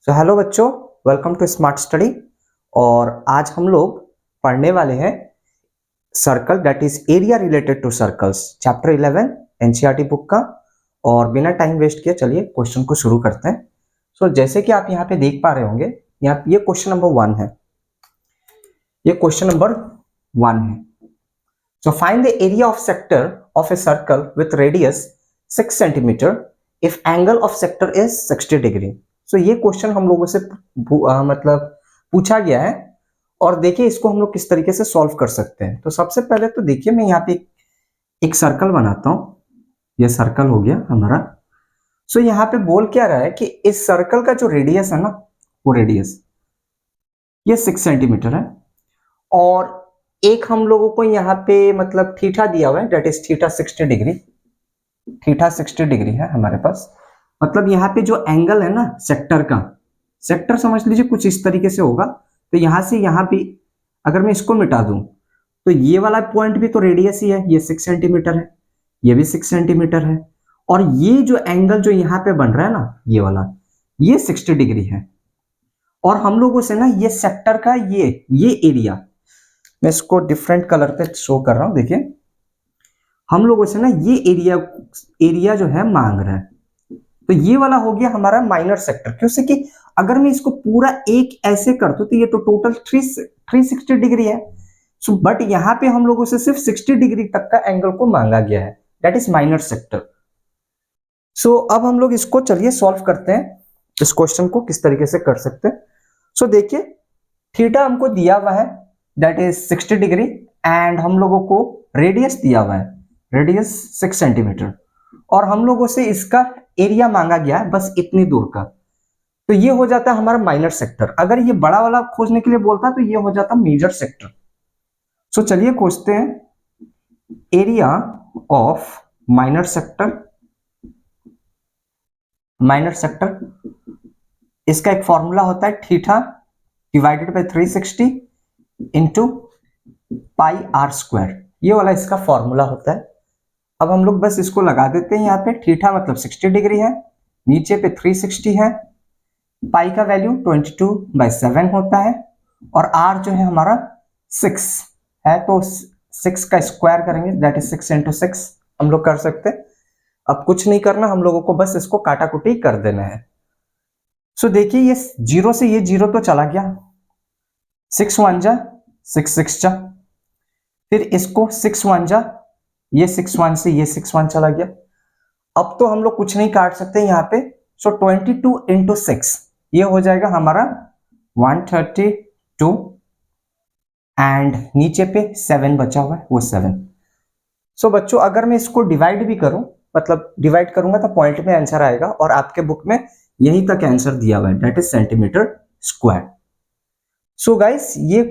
Hello बच्चों, welcome to smart study. और आज हम लोग पढ़ने वाले हैं circle, that is area related to circles, chapter 11 NCERT book का। और बिना टाइम वेस्ट किए चलिए क्वेश्चन को शुरू करते हैं। जैसे कि आप यहाँ पे देख पा रहे होंगे, यहाँ ये क्वेश्चन नंबर 1 है। ये क्वेश्चन नंबर 1 है। Find the area of sector of a circle with radius 6 centimetre if angle of sector is 60 degree. ये क्वेश्चन हम लोगों से मतलब पूछा गया है, और देखिए इसको हम लोग किस तरीके से सॉल्व कर सकते हैं। तो सबसे पहले तो देखिए मैं यहाँ पे एक सर्कल बनाता हूं। ये सर्कल हो गया हमारा। यहाँ पे बोल क्या रहा है कि इस सर्कल का जो रेडियस है ना, वो रेडियस ये 6 सेंटीमीटर है, और एक हम लोगों को यहाँ पे मतलब थीटा दिया हुआ है, that is theta 60 degree. Theta 60 degree है हमारे पास। मतलब यहाँ पे जो एंगल है ना सेक्टर का, सेक्टर समझ लीजिए कुछ इस तरीके से होगा। तो यहां से यहां भी अगर मैं इसको मिटा दूं तो ये वाला पॉइंट भी तो रेडियस ही है, ये 6 सेंटीमीटर है, ये भी 6 सेंटीमीटर है, और ये जो एंगल जो यहाँ पे बन रहा है ना, ये वाला, ये 60 डिग्री है। और हम लोगों से ना ये सेक्टर का ये एरिया, मैं इसको डिफरेंट कलर पे शो कर रहा हूं। देखिए हम लोगों से ना ये एरिया जो है मांग रहा है। तो ये वाला हो गया हमारा माइनर सेक्टर, क्योंकि कि अगर मैं इसको पूरा एक ऐसे कर दूं तो ये तो टोटल 360 डिग्री है। बट यहाँ पे हम लोगों से सिर्फ 60 डिग्री तक का एंगल को मांगा गया है, दैट इज माइनर सेक्टर। अब हम लोग इसको चलिए सॉल्व करते हैं, इस क्वेश्चन को किस तरीके से कर सकते हैं। देखिए थीटा हमको दिया हुआ है, दैट इज 60 डिग्री, एंड हम लोगों को रेडियस दिया हुआ है, रेडियस 6 सेंटीमीटर, और हम लोगों से इसका एरिया मांगा गया है बस इतनी दूर का। तो ये हो जाता है हमारा माइनर सेक्टर। अगर ये बड़ा वाला खोजने के लिए बोलता तो ये हो जाता मेजर सेक्टर। चलिए खोजते हैं area of minor sector. Minor sector, इसका एक फॉर्मूला होता है theta divided by 360 into pi r square. ये वाला इसका फॉर्मूला होता है। अब हम लोग बस इसको लगा देते हैं यहाँ पे। थीटा मतलब 60 डिग्री है, नीचे पे 360 है, पाई का वैल्यू 22/7 होता है, और आर जो है हमारा 6 है, तो 6 का स्क्वायर करेंगे, दैट इज 6 इंटू 6 हम लोग कर सकते हैं। अब कुछ नहीं करना हम लोगों को, बस इसको काटाकुटी कर देना है। देखिए ये जीरो से ये जीरो तो चला गया, 6 1 जा 6 6 जा, फिर इसको 6 1 जा, ये 6 1 से ये 6 1 चला गया। अब तो हम लोग कुछ नहीं काट सकते यहाँ पे। 22 इंटू 6 ये हो जाएगा हमारा 132, एंड नीचे पे 7 बचा हुआ है, वो 7। बच्चों अगर मैं इसको डिवाइड भी करूं, मतलब डिवाइड करूंगा तो पॉइंट में आंसर आएगा, और आपके बुक में यहीं तक आंसर दिया हुआ है, that is centimetre square. Guys ये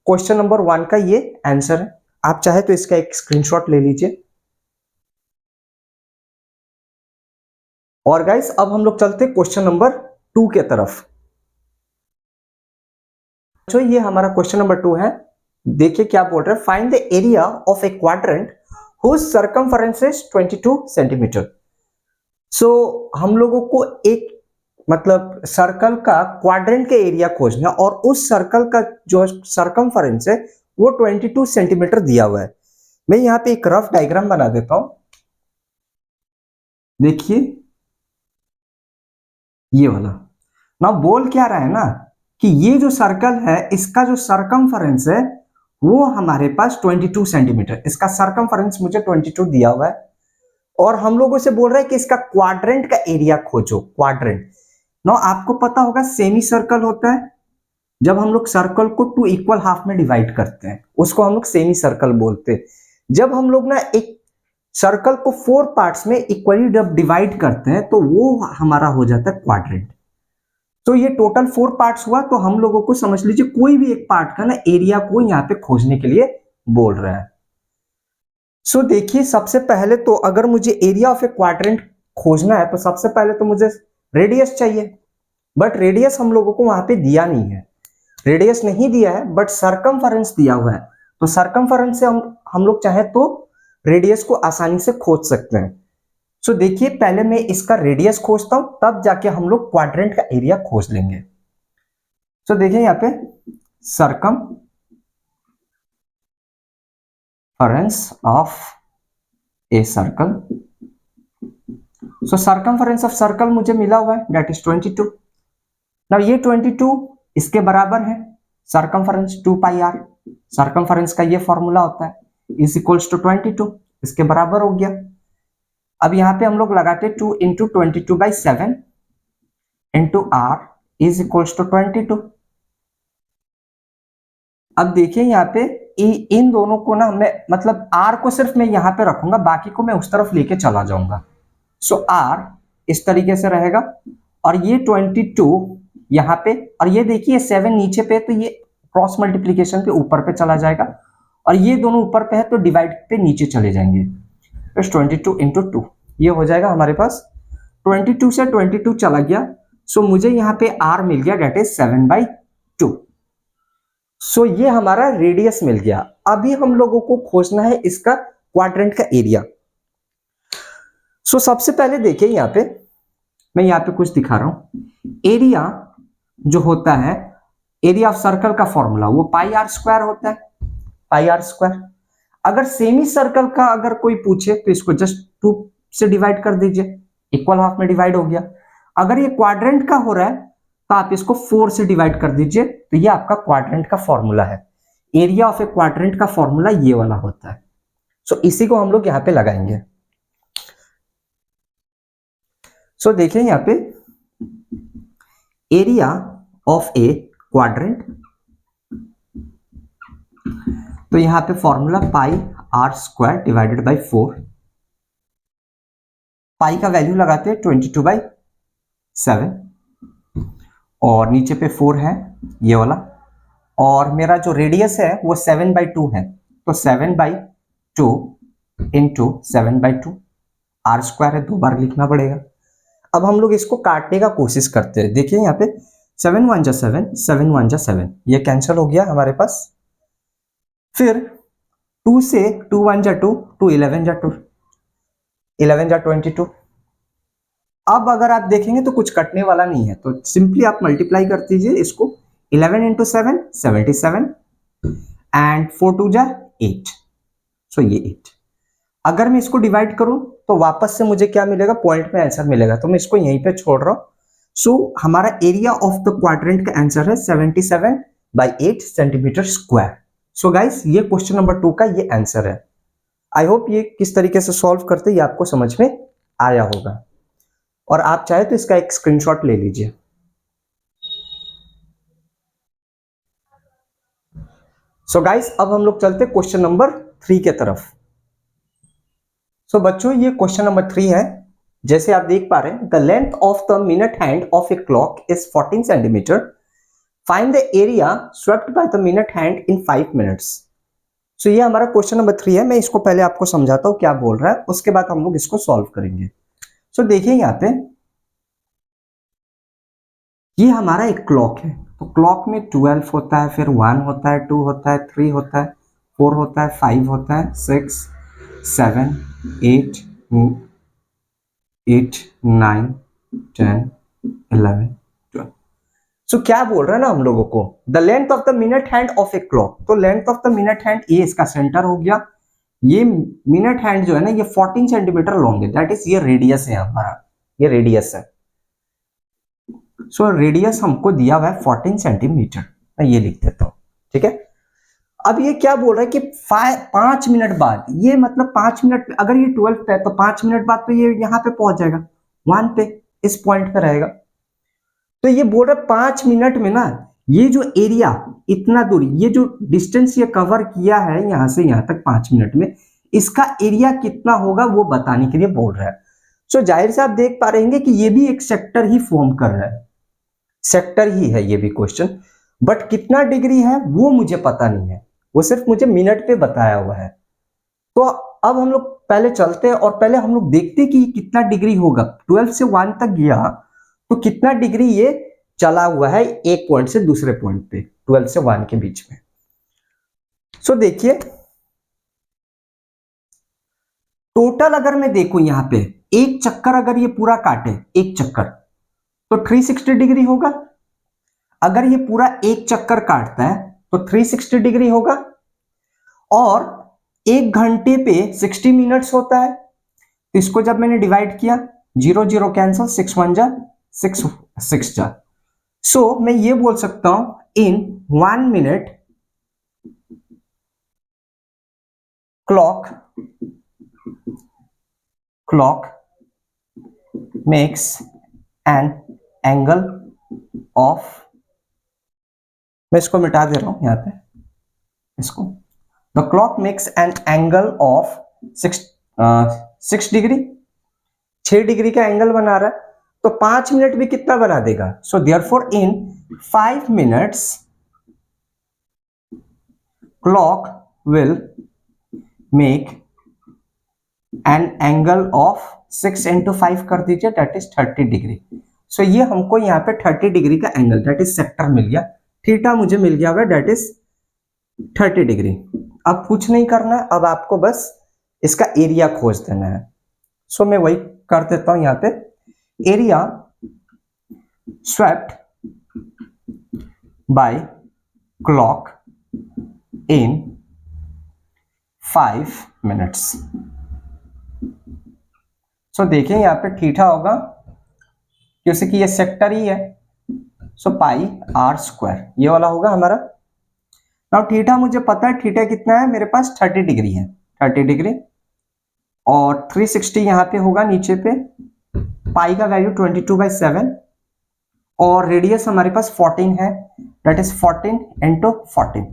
क्वेश्चन नंबर 1 का ये आंसर है। आप चाहे तो इसका एक स्क्रीनशॉट ले लीजिए। और गाइस अब हम लोग चलते क्वेश्चन नंबर 2 के तरफ। ये हमारा क्वेश्चन नंबर 2 है। देखिए क्या बोल रहे हैं, find the area of a quadrant whose circumference is 22 centimetre. हम लोगों को एक मतलब सर्कल का क्वाड्रेंट के एरिया खोजना, और उस सर्कल का जो सर्कमफरेंस है वो 22 सेंटीमीटर दिया हुआ है। मैं यहाँ पे एक रफ डायग्राम बना देता हूं। देखिए ये वाला ना बोल क्या रहा है ना कि ये जो सर्कल है इसका जो सर्कमफरेंस है वो हमारे पास 22 सेंटीमीटर, इसका सर्कमफरेंस मुझे 22 दिया हुआ है, और हम लोगों से बोल रहा है कि इसका क्वाड्रेंट का एरिया खोजो। क्वाड्रेंट ना आपको पता होगा सेमी सर्कल होता है, जब हम लोग सर्कल को 2 इक्वल हाफ में डिवाइड करते हैं उसको हम लोग सेमी सर्कल बोलते हैं। जब हम लोग ना एक सर्कल को 4 पार्ट्स में इक्वली जब डिवाइड करते हैं तो वो हमारा हो जाता है क्वाड्रेंट। ये टोटल 4 पार्ट्स हुआ, तो हम लोगों को समझ लीजिए कोई भी एक पार्ट का ना एरिया को यहाँ पे खोजने के लिए बोल रहा है। देखिए सबसे पहले तो अगर मुझे एरिया ऑफ ए क्वाड्रेंट खोजना है तो सबसे पहले तो मुझे रेडियस चाहिए, बट रेडियस हम लोगों को वहां पे दिया नहीं है, रेडियस नहीं दिया है, बट सर्कमफरेंस दिया हुआ है। तो सर्कमफरेंस से हम लोग चाहे तो रेडियस को आसानी से खोज सकते हैं। सो देखिए पहले मैं इसका रेडियस खोजता हूं, तब जाके हम लोग क्वाड्रेंट का एरिया खोज लेंगे। सो देखिए यहाँ पे circumference of a circle. So circumference of circle मुझे मिला हुआ है, दैट इज 22। नाउ ये 22 इसके बराबर है सर्कमफरेंस 2 पाई आर। सर्कमफरेंस का ये फॉर्मूला होता है इज इक्वल्स टू 22, इसके बराबर हो गया। अब यहाँ पे हम लोग लगाते 2 into 22/7 into r is equals to 22। अब देखिए यहाँ पे इन दोनों को ना मैं मतलब आर को सिर्फ मैं यहाँ पे रखूंगा, बाकी को मैं उस तरफ लेके चला जाऊंगा। सो आर इस तरीके से रहेगा और ये 22 यहाँ पे, और ये देखिए 7 नीचे पे, तो ये क्रॉस मल्टीप्लीकेशन पे ऊपर पे चला जाएगा, और ये दोनों ऊपर पे है तो डिवाइड पे नीचे चले जाएंगे। तो 22 इंटू 2 ये हो जाएगा हमारे पास। 22 से 22 चला गया, सो मुझे यहाँ पे आर मिल गया, डेट इज 7/2। सो ये हमारा रेडियस मिल गया। अभी हम लोगों को खोजना है इसका क्वाड्रेंट का एरिया। सो सबसे पहले देखिए यहाँ पे मैं यहाँ पे कुछ दिखा रहा हूं। एरिया जो होता है, एरिया ऑफ सर्कल का फॉर्मूला वो पाई आर स्क्वायर होता है, पाई आर स्क्वायर। अगर सेमी सर्कल का अगर कोई पूछे तो इसको जस्ट 2 से डिवाइड कर दीजिए, इक्वल हाफ में डिवाइड हो गया। अगर ये क्वाड्रेंट का हो रहा है तो आप इसको 4 से डिवाइड कर दीजिए, तो ये आपका क्वाड्रेंट का फॉर्मूला है। एरिया ऑफ ए क्वाड्रेंट का फॉर्मूला ये वाला होता है। सो इसी को हम लोग यहाँ पे लगाएंगे। सो देखिए यहाँ पे एरिया ऑफ ए क्वाड्रेंट, तो यहाँ पे formula pi r square divided by 4। Pi का वैल्यू लगाते हैं 22/7 और नीचे पे 4 है ये वाला, और मेरा जो रेडियस है वो 7/2 है, तो 7/2 इंटू 7/2 आर स्क्वायर है, 2 बार लिखना पड़ेगा। अब हम लोग इसको काटने का कोशिश करते हैं। देखिए यहाँ पे 7 1 जा 7, 7 1 जा 7, ये कैंसिल हो गया हमारे पास। फिर 2 से 2 1 जा 2, 2 11 जा 2, 11 जा 22। अब अगर आप देखेंगे तो कुछ कटने वाला नहीं है, तो सिंपली आप मल्टीप्लाई कर दीजिए इसको। 11 इंटू 7 77 एंड 4 2 जा 8, सो ये 8। अगर मैं इसको डिवाइड करूं तो वापस से मुझे क्या मिलेगा, पॉइंट में आंसर मिलेगा, तो मैं इसको यहीं पे छोड़ रहा हूं। सो हमारा एरिया ऑफ द क्वाड्रेंट का आंसर है 77/8 सेंटीमीटर स्क्वायर। सो गाइस ये क्वेश्चन नंबर 2 का ये आंसर है। आई होप ये किस तरीके से सॉल्व करते ये आपको समझ में आया होगा, और आप चाहे तो इसका एक स्क्रीनशॉट ले लीजिए। सो गाइस अब हम लोग चलते क्वेश्चन नंबर 3 के तरफ। सो बच्चों ये क्वेश्चन नंबर 3 है। जैसे आप देख पा रहे हैं, the length of the minute hand of a clock is 14 centimetre, find the area swept by the minute hand in 5 minutes. So ये हमारा क्वेश्चन नंबर 3 है। मैं इसको पहले आपको समझाता हूं क्या बोल रहा है, उसके बाद हम लोग इसको सॉल्व करेंगे। सो देखिए यहाँ पे ये हमारा एक क्लॉक है, तो क्लॉक में 12 होता है, फिर 1 होता है, 2 होता है, 3 होता है, 4 होता है, 5 होता है, 6 7 8 8 9 10 11 12। सो क्या बोल रहा है ना हम लोगों को, the length of the minute hand of a clock. तो length of the minute hand ये इसका सेंटर हो गया। ये मिनट हैंड जो है ना ये 14 सेंटीमीटर लॉन्ग है, दैट इज ये रेडियस है हमारा, ये रेडियस है। सो रेडियस हमको दिया हुआ है 14 सेंटीमीटर, मैं ये लिख देता हूं, ठीक है। अब ये क्या बोल रहा है कि 5 मिनट बाद, ये मतलब 5 मिनट, अगर ये 12 पे है तो 5 मिनट बाद तो ये यहाँ पे पहुंच जाएगा, 1 पे, इस पॉइंट पे रहेगा। तो ये बोल रहा है 5 मिनट में ना ये जो एरिया, इतना दूरी, ये जो डिस्टेंस ये कवर किया है यहां से यहां तक 5 मिनट में, इसका एरिया कितना होगा वो बताने के लिए बोल रहा है। सो जाहिर से आप देख पा रहे हैं कि ये भी एक सेक्टर ही फॉर्म कर रहा है, सेक्टर ही है ये भी क्वेश्चन, बट कितना डिग्री है वो मुझे पता नहीं है, वो सिर्फ मुझे मिनट पे बताया हुआ है। तो अब हम लोग पहले चलते हैं और पहले हम लोग देखते हैं कि कितना डिग्री होगा। 12 से 1 तक गया तो कितना डिग्री ये चला हुआ है एक पॉइंट से दूसरे पॉइंट पे, 12 से 1 के बीच में। सो देखिए टोटल अगर मैं देखूं यहाँ पे एक चक्कर अगर ये पूरा काटे, एक चक्कर, तो 360 डिग्री होगा। अगर ये पूरा एक चक्कर काटता है तो 360 डिग्री होगा। और 1 घंटे पे 60 मिनट्स होता है, तो इसको जब मैंने डिवाइड किया, 0 0 कैंसिल, 6 1 जा 6 6 जा। सो मैं ये बोल सकता हूं इन 1 minute clock makes an angle of, मैं इसको मिटा दे रहा हूं यहां पे, इसको, the clock makes an angle of 6 degree, 6 degree का एंगल बना रहा है, तो 5 मिनट भी कितना बना देगा। So therefore in 5 minutes clock will make an angle of 6 into 5 कर दीजिए, दैट इज 30 डिग्री। सो ये हमको यहाँ पे 30 डिग्री का एंगल, दैट इज सेक्टर मिल गया, थीटा मुझे मिल गया हुआ, दैट इज 30 डिग्री। अब कुछ नहीं करना है, अब आपको बस इसका एरिया खोज देना है। सो मैं वही कर देता हूं, यहाँ पे area swept by clock in 5 minutes. So देखिए यहाँ पे थीटा होगा, जैसे कि ये सेक्टर ही है, सो पाई आर स्क्वायर ये वाला होगा हमारा। नाउ थीटा मुझे पता है, थीटा कितना है मेरे पास, 30 डिग्री है, 30 डिग्री, और 360 यहाँ पे होगा नीचे पे, पाई का वैल्यू 22/7, और रेडियस हमारे पास 14 है, दैट इज 14 into 14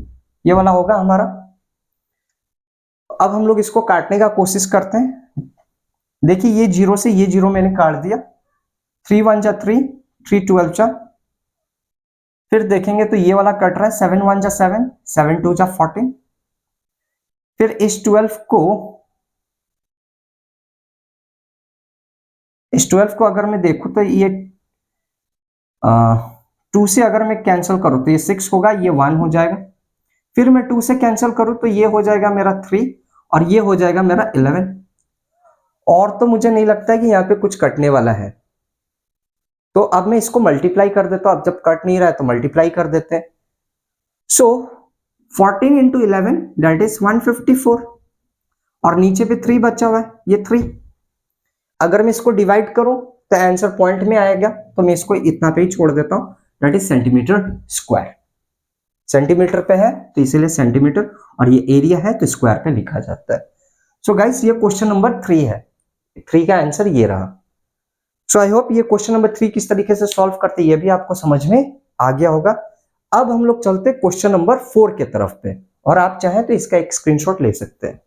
ये वाला होगा हमारा। अब हम लोग इसको काटने का कोशिश करते हैं। देखिए ये 0 से ये 0 मैंने काट दिया, 3 1 जा 3, 3 12 जा, फिर देखेंगे तो ये वाला कट रहा है, 7 1 जा 7, 7 2 जा 14, फिर इस 12 को अगर मैं देखूं तो ये 2 से अगर मैं कैंसिल करूं तो ये 6 होगा, ये 1 हो जाएगा, फिर मैं 2 से कैंसिल करूं तो ये हो जाएगा मेरा 3, और ये हो जाएगा मेरा 11, और तो मुझे नहीं लगता है कि यहाँ पे कुछ कटने वाला है। तो अब मैं इसको मल्टीप्लाई कर देता हूं, अब जब कट नहीं रहा है तो मल्टीप्लाई कर देते हैं। सो 14 into 11 दैट इज 154, और नीचे पे 3 बचा हुआ है, ये 3, अगर मैं इसको डिवाइड करूं तो आंसर पॉइंट में आएगा, तो मैं इसको इतना पे ही छोड़ देता हूं, that is centimetre square. Centimetre पे है तो इसीलिए सेंटीमीटर, और ये एरिया है तो स्क्वायर पे लिखा जाता है। सो गाइस ये क्वेश्चन नंबर 3 है, 3 का आंसर ये रहा। सो आई होप ये क्वेश्चन नंबर 3 किस तरीके से सॉल्व करते ये भी आपको समझ में आ गया होगा। अब हम लोग चलते क्वेश्चन नंबर 4 के तरफ पे, और आप चाहें तो इसका एक स्क्रीनशॉट ले सकते हैं।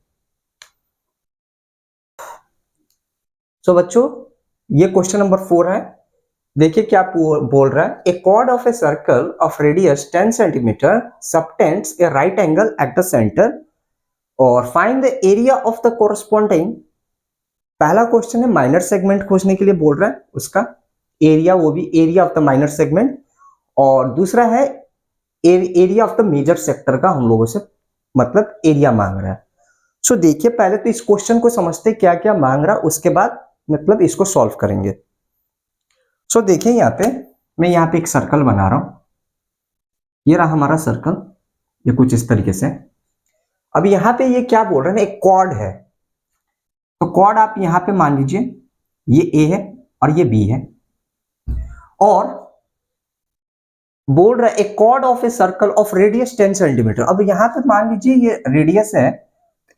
सो बच्चों ये क्वेश्चन नंबर 4 है, देखिए क्या बोल रहा है, a chord of a circle of radius 10 centimetre subtends a right angle at the centre और find the area of the corresponding. पहला क्वेश्चन है माइनर सेगमेंट खोजने के लिए बोल रहा है, उसका एरिया, वो भी area of the minor segment, और दूसरा है area of the major sector का हम लोगों से मतलब एरिया मांग रहा है। सो देखिए पहले तो इस क्वेश्चन को समझते क्या क्या मांग रहा, उसके बाद मतलब इसको सॉल्व करेंगे। सो देखिए यहाँ पे मैं यहाँ पे एक सर्कल बना रहा हूं, ये रहा हमारा सर्कल, ये कुछ इस तरीके से। अब यहाँ पे ये क्या बोल रहे हैं, एक कॉर्ड है, तो कॉर्ड आप यहाँ पे मान लीजिए ये ए है और ये बी है, और बोल रहा है a chord of a circle of radius 10 centimetre. अब यहाँ पे मान लीजिए ये रेडियस है,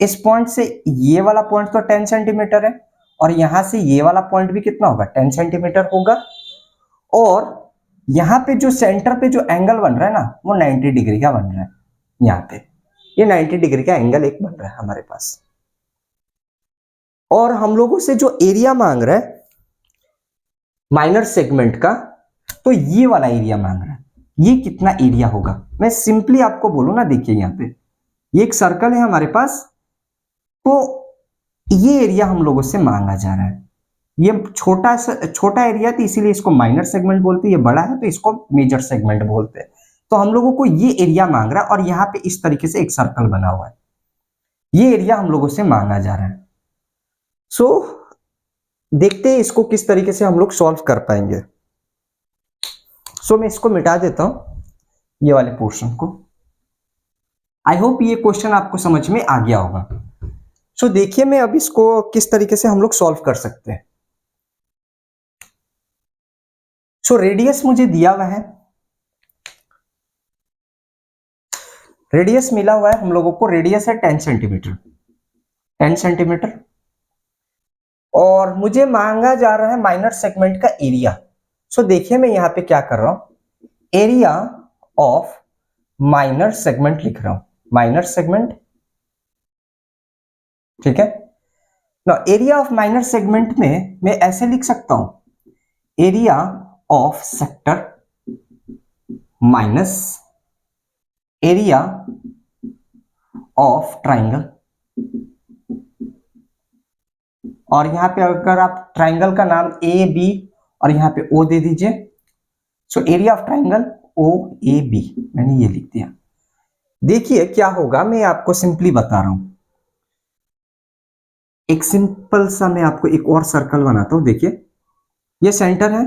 इस पॉइंट से ये वाला पॉइंट तो 10 सेंटीमीटर है, और यहां से ये वाला पॉइंट भी कितना होगा, 10 सेंटीमीटर होगा, और यहाँ पे जो सेंटर पे जो एंगल बन रहा है ना वो 90 डिग्री का बन रहा है, यहाँ पे ये 90 डिग्री का एंगल एक बन रहा है हमारे पास। और हम लोगों से जो एरिया मांग रहा है माइनर सेगमेंट का, तो ये वाला एरिया मांग रहा है, ये कितना एरिया होगा। मैं सिंपली आपको बोलूं ना, देखिए यहाँ पे ये एक सर्कल है हमारे पास, तो ये एरिया हम लोगों से मांगा जा रहा है, ये छोटा एरिया तो इसीलिए इसको माइनर सेगमेंट बोलते हैं, ये बड़ा है तो इसको मेजर सेगमेंट बोलते हैं। तो हम लोगों को ये एरिया मांग रहा है, और यहाँ पे इस तरीके से एक सर्कल बना हुआ है, ये एरिया हम लोगों से मांगा जा रहा है। सो देखते हैं इसको किस तरीके से हम लोग सॉल्व कर पाएंगे। सो मैं इसको मिटा देता हूं, ये वाले पोर्शन को। आई होप ये क्वेश्चन आपको समझ में आ गया होगा। सो देखिए मैं अब इसको किस तरीके से हम लोग सॉल्व कर सकते हैं। सो रेडियस मुझे दिया हुआ है, रेडियस मिला हुआ है हम लोगों को, रेडियस है 10 सेंटीमीटर, 10 सेंटीमीटर। और मुझे मांगा जा रहा है माइनर सेगमेंट का एरिया। सो देखिए मैं यहां पे क्या कर रहा हूं, एरिया ऑफ माइनर सेगमेंट लिख रहा हूं, माइनर सेगमेंट, ठीक है ना। एरिया ऑफ माइनर सेगमेंट में मैं ऐसे लिख सकता हूं, area of sector minus area of triangle. और यहां पे अगर आप ट्राइंगल का नाम ए बी और यहां पे ओ दे दीजिए, so area of triangle O A B, मैंने ये लिख दिया। देखिए क्या होगा, मैं आपको सिंपली बता रहा हूं, एक सिंपल सा मैं आपको एक और सर्कल बनाता हूं। देखिए ये सेंटर है,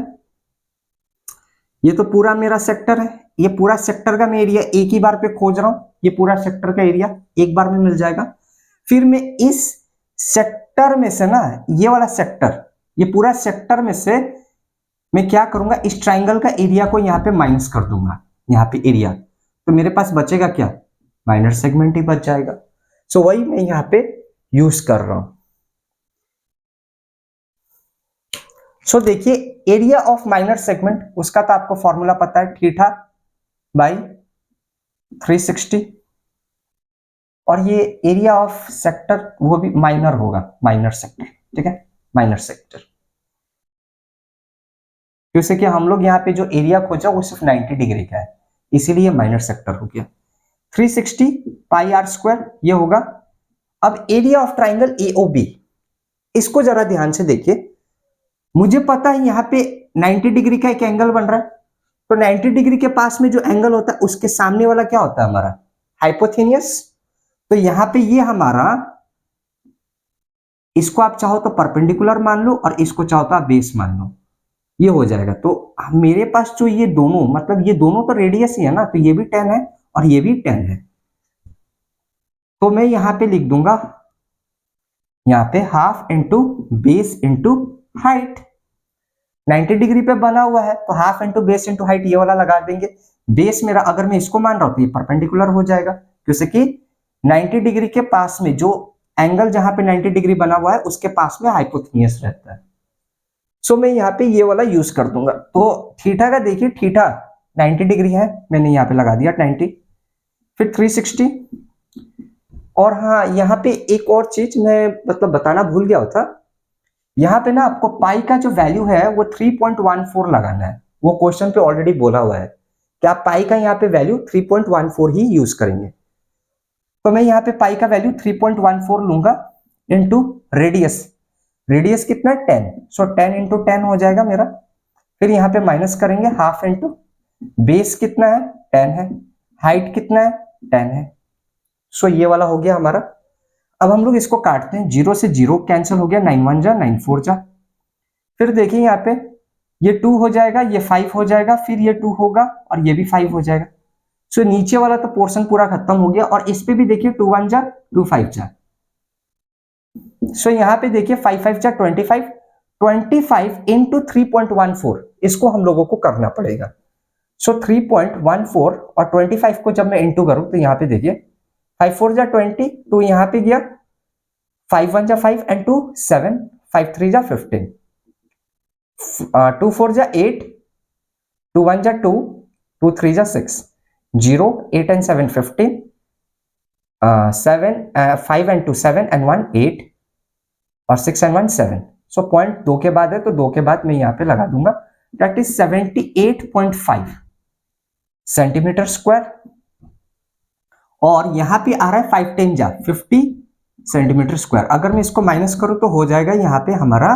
ये तो पूरा मेरा सेक्टर है, ये पूरा सेक्टर का मैं एरिया एक ही बार पे खोज रहा हूं, ये पूरा सेक्टर का एरिया एक बार में मिल जाएगा। फिर मैं इस सेक्टर में से ना, ये वाला सेक्टर, ये पूरा सेक्टर में से मैं क्या करूंगा, इस ट्राइंगल का एरिया को यहां पे माइनस कर दूंगा, यहां पे एरिया, तो मेरे पास बचेगा क्या, माइनर सेगमेंट ही बच जाएगा। सो वही मैं यहां पे यूज कर रहा हूं। सो देखिए एरिया ऑफ माइनर सेगमेंट, उसका तो आपको फॉर्मूला पता है, थीटा बाई 360। और ये एरिया ऑफ सेक्टर वो भी माइनर होगा, माइनर सेक्टर, ठीक है, माइनर सेक्टर। क्योंकि कि हम लोग यहाँ पे जो एरिया खोजा वो सिर्फ 90 डिग्री का है, इसीलिए माइनर सेक्टर हो गया। 360 पाई आर स्क्वायर ये होगा। अब एरिया ऑफ ट्राइंगल एओबी, इसको जरा ध्यान से देखिए, मुझे पता है यहाँ पे 90 डिग्री का एक एंगल बन रहा है, तो 90 डिग्री के पास में जो एंगल होता है उसके सामने वाला क्या होता है हमारा, हाइपोथेनियस। तो यहाँ पे ये हमारा, इसको आप चाहो तो परपेंडिकुलर मान लो और इसको चाहो तो आप बेस मान लो, ये हो जाएगा। तो मेरे पास जो ये दोनों, मतलब ये दोनों तो रेडियस ही है ना, तो ये भी 10 है और ये भी 10 है। तो मैं यहां पे लिख दूंगा, यहां पे half into base into height. 90 degree पे बना हुआ है तो half into base into height ये वाला लगा देंगे। बेस मेरा अगर मैं इसको मान रहा हूं तो ये परपेंडिकुलर हो जाएगा, जैसे कि 90 डिग्री के पास में जो एंगल जहां पे 90 डिग्री बना हुआ है उसके पास में हाइपोथेनियस रहता है। सो मैं यहाँ पे ये वाला यूज कर दूंगा। तो थीटा का देखिए, थीटा 90 डिग्री है, मैंने यहाँ पे लगा दिया 90, फिर 360। और हाँ यहाँ पे एक और चीज मैं मतलब बताना भूल गया था, यहाँ पे ना आपको पाई का जो वैल्यू है वो 3.14 लगाना है, वो क्वेश्चन पे ऑलरेडी बोला हुआ है कि आप पाई का यहाँ पे वैल्यू 3.14 ही यूज करेंगे। तो मैं यहाँ पे पाई का वैल्यू 3.14 लूंगा इंटू रेडियस, रेडियस कितना है 10, सो 10 इंटू 10 हो जाएगा मेरा। फिर यहाँ पे माइनस करेंगे हाफ इंटू बेस कितना है 10 है, हाइट कितना है 10 है। सो ये वाला हो गया हमारा। अब हम लोग इसको काटते हैं, 0 से 0 कैंसिल हो गया, 9 1 जा 9 4 जा। फिर देखिए यहाँ पे ये 2 हो जाएगा, ये 5 हो जाएगा, फिर ये 2 होगा और ये भी 5 हो जाएगा। सो नीचे वाला तो पोर्शन पूरा खत्म हो गया। और इस पे भी देखिए 2 1 जा 2 5 जा। सो यहाँ पे देखिए 5 5 जा 25, 25 इंटू 3.14 इसको हम लोगों को करना पड़ेगा। सो 3.14 और 25 को जब मैं इंटू करूं तो यहाँ पे देखिए 5 4 जा 20, तो यहाँ पे गया 5 1 जा 5 एंड 2 7, 5 3 जा 15, 2 4 जा 8, 2 1 जा 2, 2 3 जा 6, 0 8 and 7 15, 7 5 and 2 7 and 1 8 और 6 and 1 7। सो पॉइंट 2 के बाद है तो 2 के बाद मैं यहाँ पे लगा दूंगा, दैट इज 78.5 सेंटीमीटर स्क्वायर। और यहाँ पे आ रहा है 5 10 जा 50 सेंटीमीटर स्क्वायर। अगर मैं इसको माइनस करूं तो हो जाएगा यहाँ पे हमारा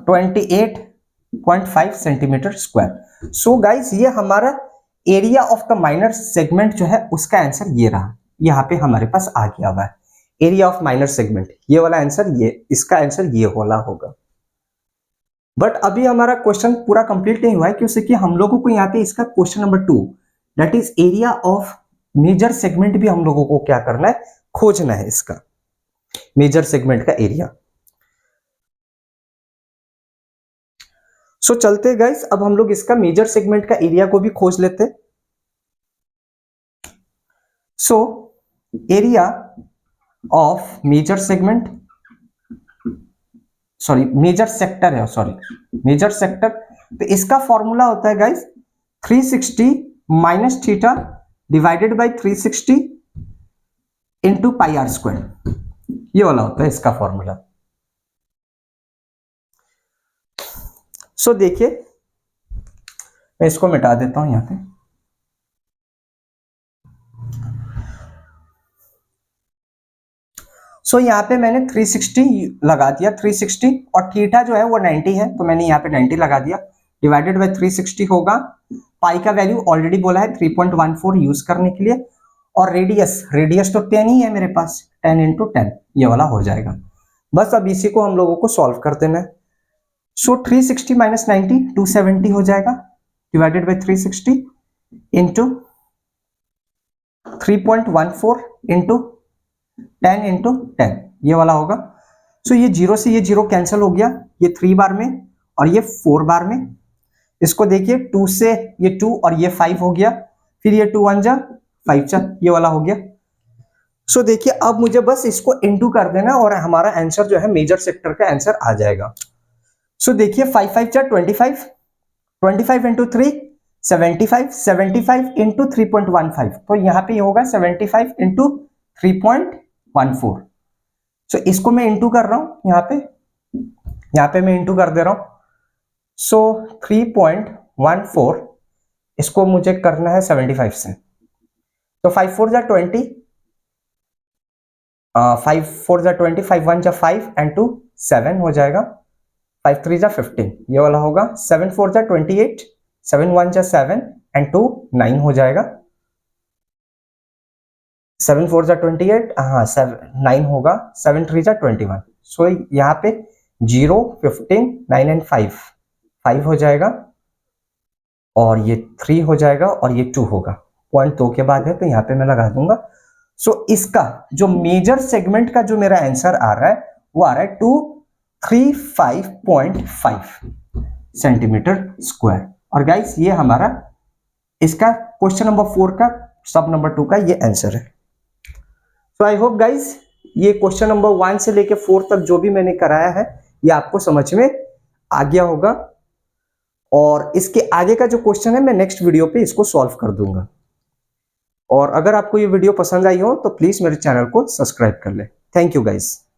28.5 सेंटीमीटर स्क्वायर। सो गाइस ये हमारा area of the minor segment जो है उसका आंसर ये रहा, यहाँ पे हमारे पास आ गया हुआ है एरिया ऑफ माइनर सेगमेंट, ये वाला आंसर, ये इसका आंसर ये वाला होगा। बट अभी हमारा क्वेश्चन पूरा कंप्लीट नहीं हुआ है, क्योंकि हम लोगों को यहाँ पे इसका question number 2 that is area of major segment भी हम लोगों को क्या करना है, खोजना है इसका मेजर सेगमेंट का एरिया। सो चलते गाइस, अब हम लोग इसका मेजर सेगमेंट का एरिया को भी खोज लेते। So area of major segment, sorry major sector है, सॉरी मेजर सेक्टर, तो इसका फॉर्मूला होता है guys 360 minus theta divided by 360 into pi r square, ये वाला होता है इसका फॉर्मूला। सो देखिए मैं इसको मिटा देता हूं यहां पे। सो यहाँ पे मैंने 360 लगा दिया, 360 और थीटा जो है वो 90 है, तो मैंने यहाँ पे 90 लगा दिया, डिवाइडेड बाय 360 होगा, पाई का वैल्यू ऑलरेडी बोला है 3.14 यूज करने के लिए, और रेडियस तो 10 ही है मेरे पास, 10 इंटू 10 ये वाला हो जाएगा। बस अब इसी को हम लोगों को सॉल्व कर देना है। सो 360 माइनस 90 270 हो जाएगा, divided by 360 into 3.14 into 10 into 10 ये वाला होगा। सो ये जीरो से ये जीरो कैंसिल हो गया, ये 3 बार में और ये 4 बार में। इसको देखिए 2 से ये 2 और ये 5 हो गया, फिर ये 2 1 जा 5 जा, ये वाला हो गया। सो देखिए अब मुझे बस इसको इनटू कर देना और हमारा आंसर जो है मेजर सेक्टर का आंसर आ जाएगा। सो देखिए 5 5 जा 25, 25 इंटू 3 75, 75 इंटू 3.15, तो यहाँ पे होगा 75 इंटू 3.14। सो इसको मैं इंटू कर रहा हूं यहाँ पे मैं इंटू कर दे रहा हूं। सो 3.14 इसको मुझे करना है 75 से, तो 5 4 जा 20, 5 4 जा 20, 5 1 जा 5 एंड 2 7 हो जाएगा, 5 3 जा 15 ये वाला होगा, 7 4 जा 28, 7 1 जा 7 एंड 2 9 हो जाएगा, 7 4 जा 28, हाँ 9 होगा, 7 3 जा 21। सो यहाँ पे 0 15 9 एंड 5 हो जाएगा, और ये 3 हो जाएगा और ये 2 होगा, पॉइंट 2 के बाद है तो यहाँ पे मैं लगा दूंगा। सो इसका जो मेजर सेगमेंट का जो मेरा आंसर आ रहा है वो आ रहा है 235.5 सेंटीमीटर स्क्वायर। और गाइस ये हमारा इसका क्वेश्चन नंबर 4 का सब नंबर 2 का ये आंसर है। तो आई होप गाइस ये क्वेश्चन नंबर 1 से लेके 4 तक जो भी मैंने कराया है ये आपको समझ में आ गया होगा, और इसके आगे का जो क्वेश्चन है मैं नेक्स्ट वीडियो पे इसको सॉल्व कर दूंगा। और अगर आपको ये वीडियो पसंद आई हो तो प्लीज मेरे चैनल को सब्सक्राइब कर ले। Thank you guys.